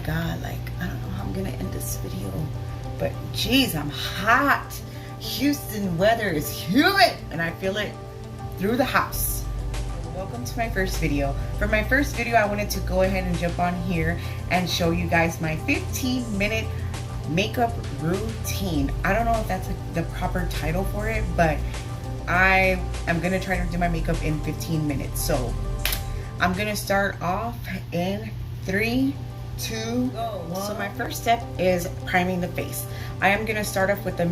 God, like, I don't know how I'm gonna end this video, but geez, I'm hot. Houston weather is humid and I feel it through the house. Welcome to my first video. For my first video, I wanted to go ahead and jump on here and show you guys my 15-minute makeup routine. I don't know if that's the proper title for it, but I am gonna try to do my makeup in 15 minutes. So I'm gonna start off in 3, 2, go. So my first step is priming the face. I am gonna start off with the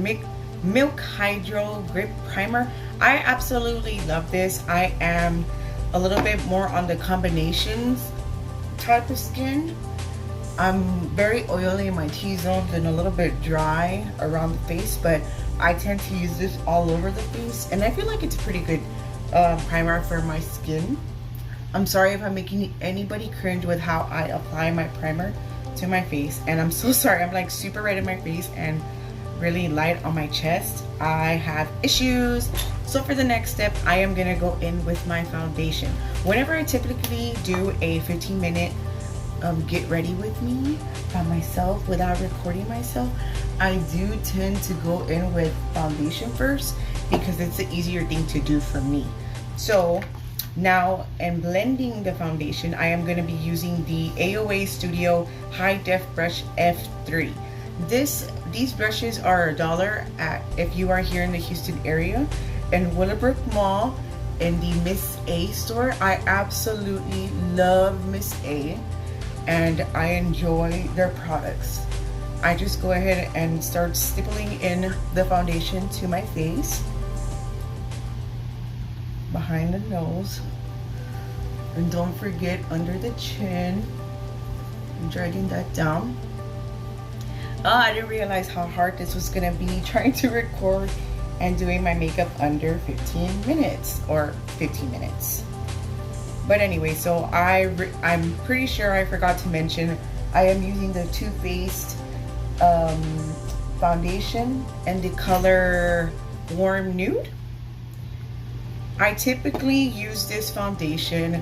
Milk Hydro Grip Primer. I absolutely love this. I am a little bit more on the combinations type of skin. I'm very oily in my T-zones and a little bit dry around the face, but I tend to use this all over the face, and I feel like it's a pretty good primer for my skin. I'm sorry if I'm making anybody cringe with how I apply my primer to my face, and I'm so sorry. I'm like super red in my face and really light on my chest. I have issues. So for the next step, I am gonna go in with my foundation. Whenever I typically do a 15-minute get ready with me by myself without recording myself, I do tend to go in with foundation first because it's the easier thing to do for me. So now in blending the foundation, I am going to be using the AOA Studio High Def Brush F3. These brushes are $1 if you are here in the Houston area. In Willowbrook Mall in the Miss A store, I absolutely love Miss A and I enjoy their products. I just go ahead and start stippling in the foundation to my face, behind the nose, and don't forget under the chin. I'm dragging that down. I didn't realize how hard this was gonna be trying to record and doing my makeup under 15 minutes or 15 minutes. But anyway, so I'm pretty sure I forgot to mention I am using the Too Faced foundation and the color Warm Nude. I typically use this foundation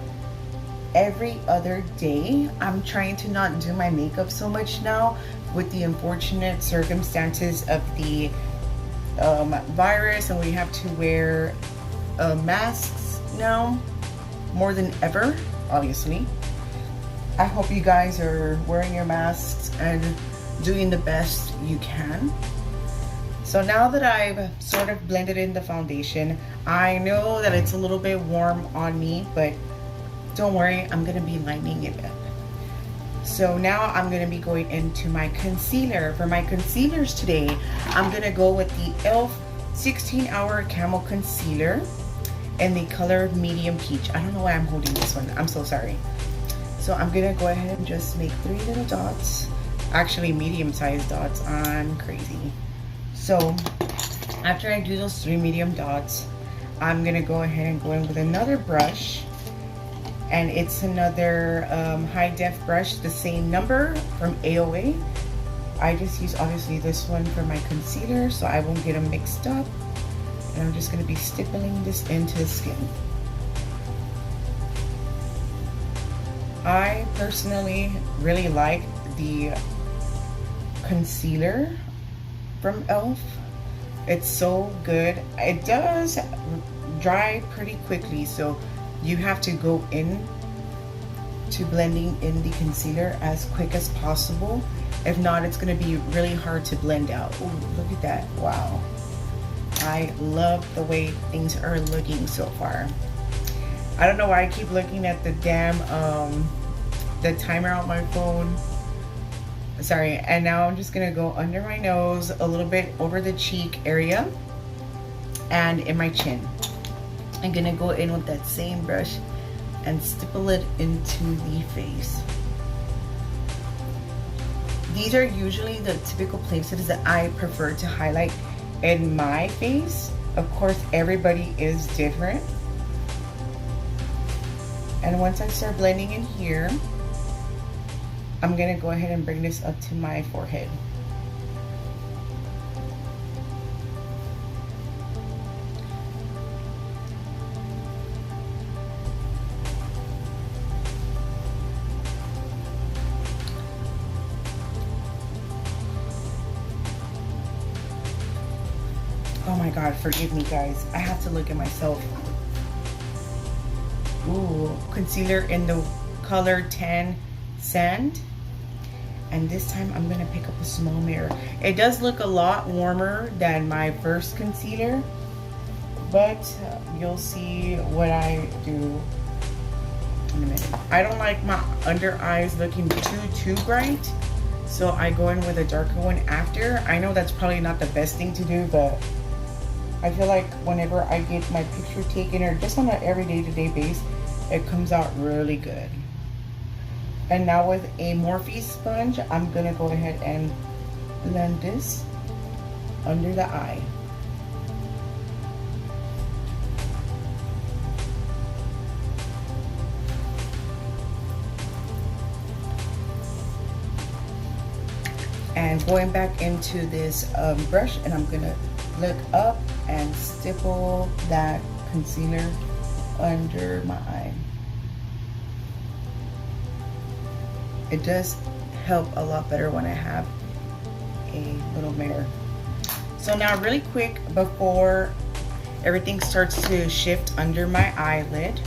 every other day. I'm trying to not do my makeup so much now with the unfortunate circumstances of the virus, and we have to wear masks now more than ever, obviously. I hope you guys are wearing your masks and doing the best you can. So now that I've sort of blended in the foundation, I know that it's a little bit warm on me, but don't worry, I'm gonna be lining it up. So now I'm gonna be going into my concealer. For my concealers today, I'm gonna go with the e.l.f. 16-Hour Camo Concealer in the color Medium Peach. I don't know why I'm holding this one. I'm so sorry. So I'm gonna go ahead and just make 3 little dots. Actually, medium-sized dots. I'm crazy. So after I do those 3 medium dots, I'm gonna go ahead and go in with another brush, and it's another high def brush, the same number from AOA. I just use obviously this one for my concealer so I won't get them mixed up, and I'm just gonna be stippling this into the skin. I personally really like the concealer from e.l.f. It's so good. It does dry pretty quickly, so you have to go in to blending in the concealer as quick as possible. If not, it's going to be really hard to blend out. Ooh, look at that. Wow. I love the way things are looking so far. I don't know why I keep looking at the damn the timer on my phone. Sorry. And now I'm just gonna go under my nose, a little bit over the cheek area, and in my chin. I'm gonna go in with that same brush and stipple it into the face. These are usually the typical places that I prefer to highlight in my face. Of course, everybody is different. And once I start blending in here, I'm gonna go ahead and bring this up to my forehead. my God, forgive me guys. I have to look at myself. Ooh, concealer in the color 10 Sand. And this time I'm gonna pick up a small mirror. It does look a lot warmer than my first concealer, but you'll see what I do in a minute. I don't like my under eyes looking too bright, so I go in with a darker one after. I know that's probably not the best thing to do, but I feel like whenever I get my picture taken, or just on an everyday to day base, it comes out really good. And now with a Morphe sponge, I'm gonna go ahead and blend this under the eye. And going back into this brush, and I'm gonna look up and stipple that concealer under my eye. It does help a lot better when I have a little mirror. So now really quick, before everything starts to shift under my eyelid,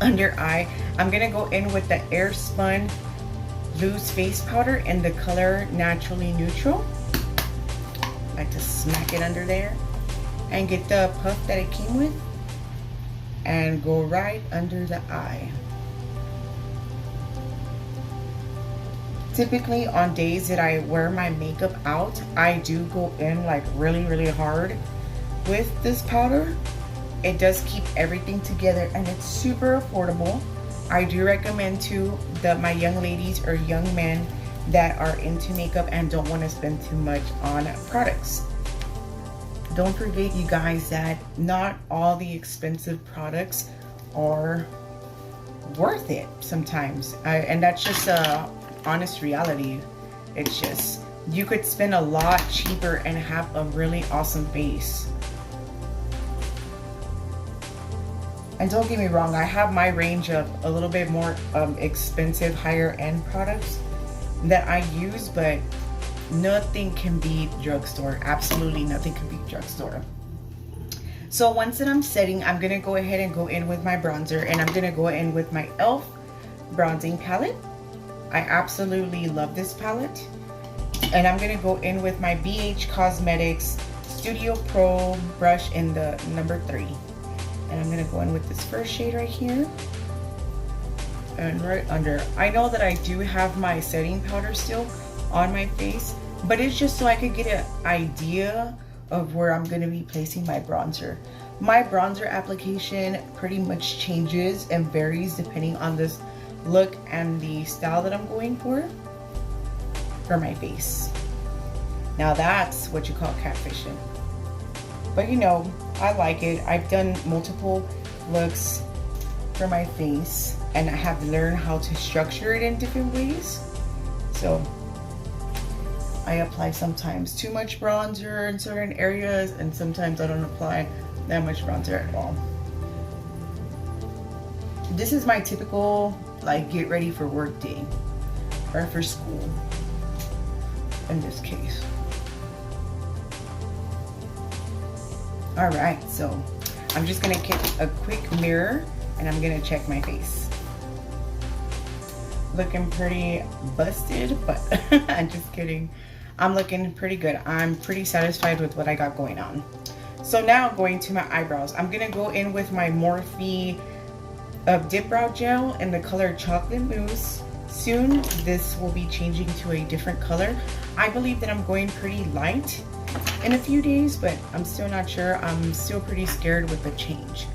under eye, I'm gonna go in with the Airspun loose face powder in the color Naturally Neutral. I like to smack it under there and get the puff that it came with and go right under the eye. Typically on days that I wear my makeup out, I do go in like really hard with this powder. It does keep everything together and it's super affordable. I do recommend to my young ladies or young men that are into makeup and don't want to spend too much on products. Don't forget, you guys, that not all the expensive products are worth it sometimes. And that's just a honest reality. It's just, you could spend a lot cheaper and have a really awesome face. And don't get me wrong, I have my range of a little bit more expensive, higher end products that I use, but nothing can beat drugstore. Absolutely nothing can beat drugstore. So once that I'm setting, I'm gonna go ahead and go in with my bronzer, and I'm gonna go in with my e.l.f. bronzing palette. I absolutely love this palette. And I'm gonna go in with my BH Cosmetics Studio Pro brush in the number 3. And I'm gonna go in with this first shade right here and right under. I know that I do have my setting powder still on my face, but it's just so I could get an idea of where I'm gonna be placing my bronzer. My bronzer application pretty much changes and varies depending on this look and the style that I'm going for my face. Now that's what you call catfishing. But you know, I like it. I've done multiple looks for my face and I have learned how to structure it in different ways. So I apply sometimes too much bronzer in certain areas and sometimes I don't apply that much bronzer at all. This is my typical like get ready for work day or for school in this case. All right, so I'm just gonna get a quick mirror and I'm gonna check my face. Looking pretty busted, but I'm just kidding. I'm looking pretty good. I'm pretty satisfied with what I got going on. So now going to my eyebrows. I'm gonna go in with my Morphe Dip Brow Gel in the color Chocolate Mousse. Soon this will be changing to a different color. I believe that I'm going pretty light in a few days, but I'm still not sure. I'm still pretty scared with the change.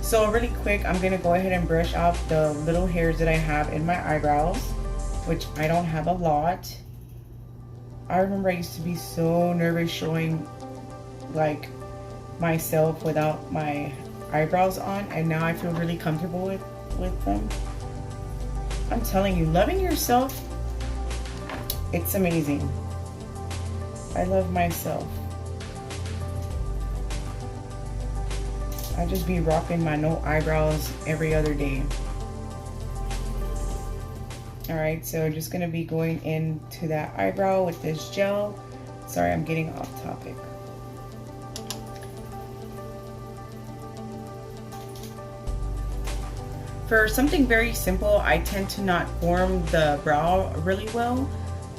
So really quick, I'm gonna go ahead and brush out the little hairs that I have in my eyebrows, which I don't have a lot. I remember I used to be so nervous showing like myself without my eyebrows on, and now I feel really comfortable with them. I'm telling you, loving yourself, it's amazing. I love myself. I just be rocking my no eyebrows every other day. All right, so just gonna be going into that eyebrow with this gel. Sorry, I'm getting off topic. For something very simple, I tend to not form the brow really well.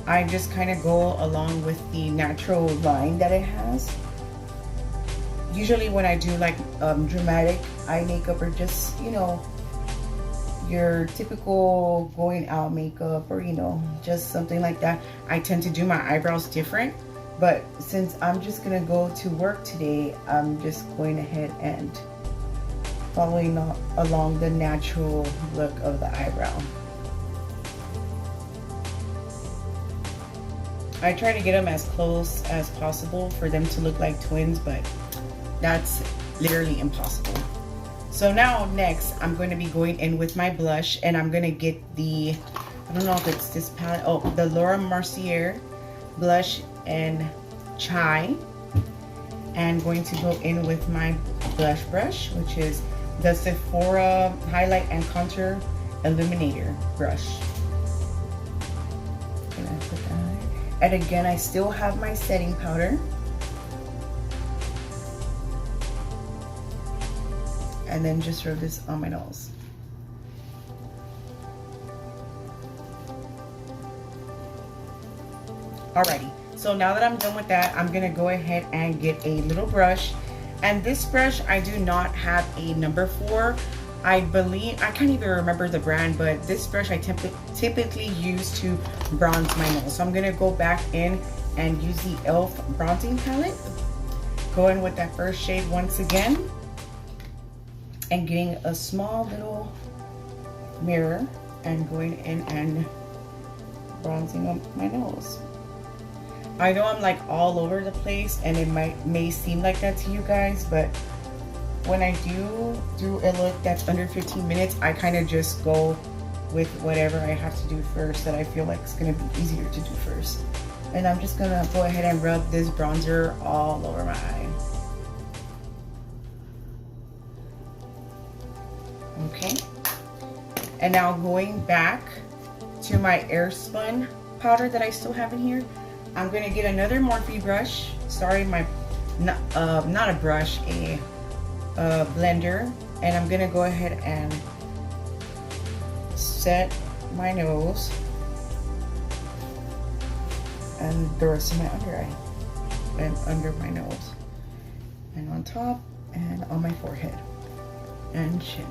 I just kind of go along with the natural line that it has. Usually when I do like dramatic eye makeup, or just, you know, your typical going out makeup, or, you know, just something like that, I tend to do my eyebrows different. But since I'm just gonna go to work today, I'm just going ahead and following along the natural look of the eyebrow. I try to get them as close as possible for them to look like twins, but that's literally impossible. So now next, I'm going to be going in with my blush, and I'm going to get the, I don't know if it's this palette, oh, the Laura Mercier blush and Chai. And going to go in with my blush brush, which is the Sephora Highlight and Contour Illuminator brush. Gonna put that on there. And again, I still have my setting powder. And then just rub this on my nose. Alrighty, so now that I'm done with that, I'm gonna go ahead and get a little brush. And this brush, I do not have a number for. I believe, I can't even remember the brand, but this brush I typically use to bronze my nose. So I'm gonna go back in and use the e.l.f. bronzing palette. Go in with that first shade once again. And getting a small little mirror and going in and bronzing up my nose. I know I'm like all over the place, and it may seem like that to you guys, but when I do a look that's under 15 minutes, I kind of just go with whatever I have to do first that I feel like it's gonna be easier to do first. And I'm just gonna go ahead and rub this bronzer all over my eye. Okay, and now going back to my Airspun powder that I still have in here, I'm going to get another Morphe brush. Sorry, not a brush, a blender, and I'm going to go ahead and set my nose and the rest of my under eye, and under my nose, and on top, and on my forehead and chin.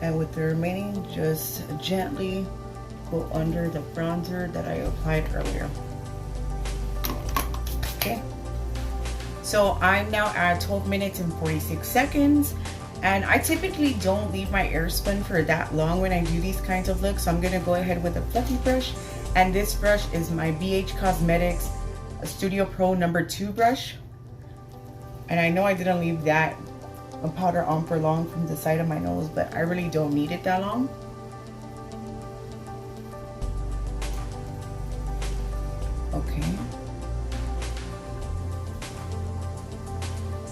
And with the remaining, just gently go under the bronzer that I applied earlier. Okay, so I'm now at 12 minutes and 46 seconds, and I typically don't leave my Airspun for that long when I do these kinds of looks. So I'm gonna go ahead with a fluffy brush, and this brush is my BH Cosmetics Studio Pro number 2 brush. And I know I didn't leave that powder on for long from the side of my nose, but I really don't need it that long. Okay,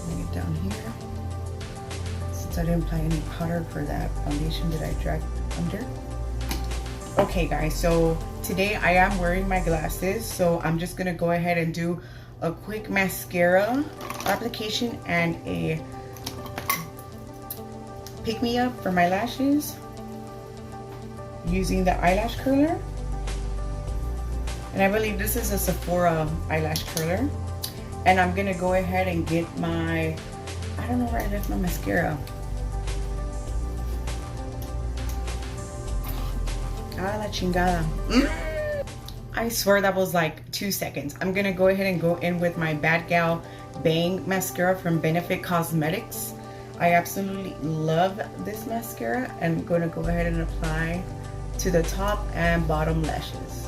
bring it down here, since I didn't apply any powder for that foundation that I dragged under. Okay guys, so today I am wearing my glasses, so I'm just gonna go ahead and do a quick mascara application and a pick me up for my lashes using the eyelash curler. And I believe this is a Sephora eyelash curler. And I'm gonna go ahead and get my, I don't know where I left my mascara. Ah, la chingada. I swear that was like 2 seconds. I'm gonna go ahead and go in with my Bad Gal Bang mascara from Benefit Cosmetics. I absolutely love this mascara. I'm going to go ahead and apply to the top and bottom lashes.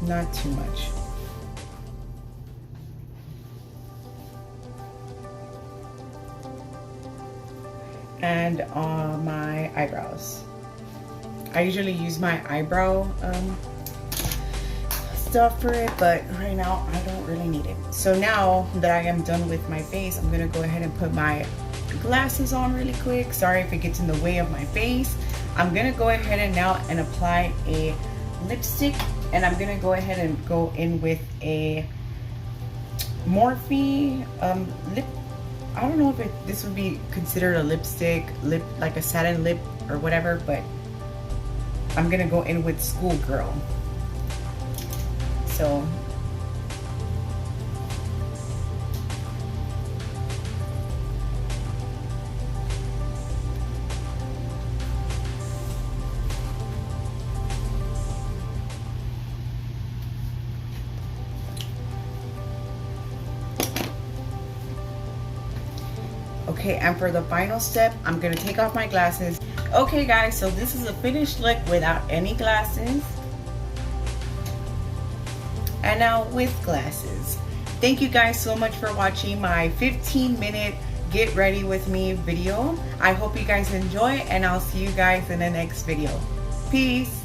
Not too much. And on my eyebrows. I usually use my eyebrow stuff for it, but right now I don't really need it. So now that I am done with my face, I'm gonna go ahead and put my glasses on really quick. Sorry if it gets in the way of my face. I'm gonna go ahead and now apply a lipstick, and I'm gonna go ahead and go in with a Morphe lip. I don't know if this would be considered a lipstick, like a satin lip or whatever, but I'm gonna go in with Schoolgirl. So okay, and for the final step, I'm gonna take off my glasses. Okay guys, so this is a finished look without any glasses. And now with glasses. Thank you guys so much for watching my 15-minute get ready with me video. I hope you guys enjoy, and I'll see you guys in the next video. Peace.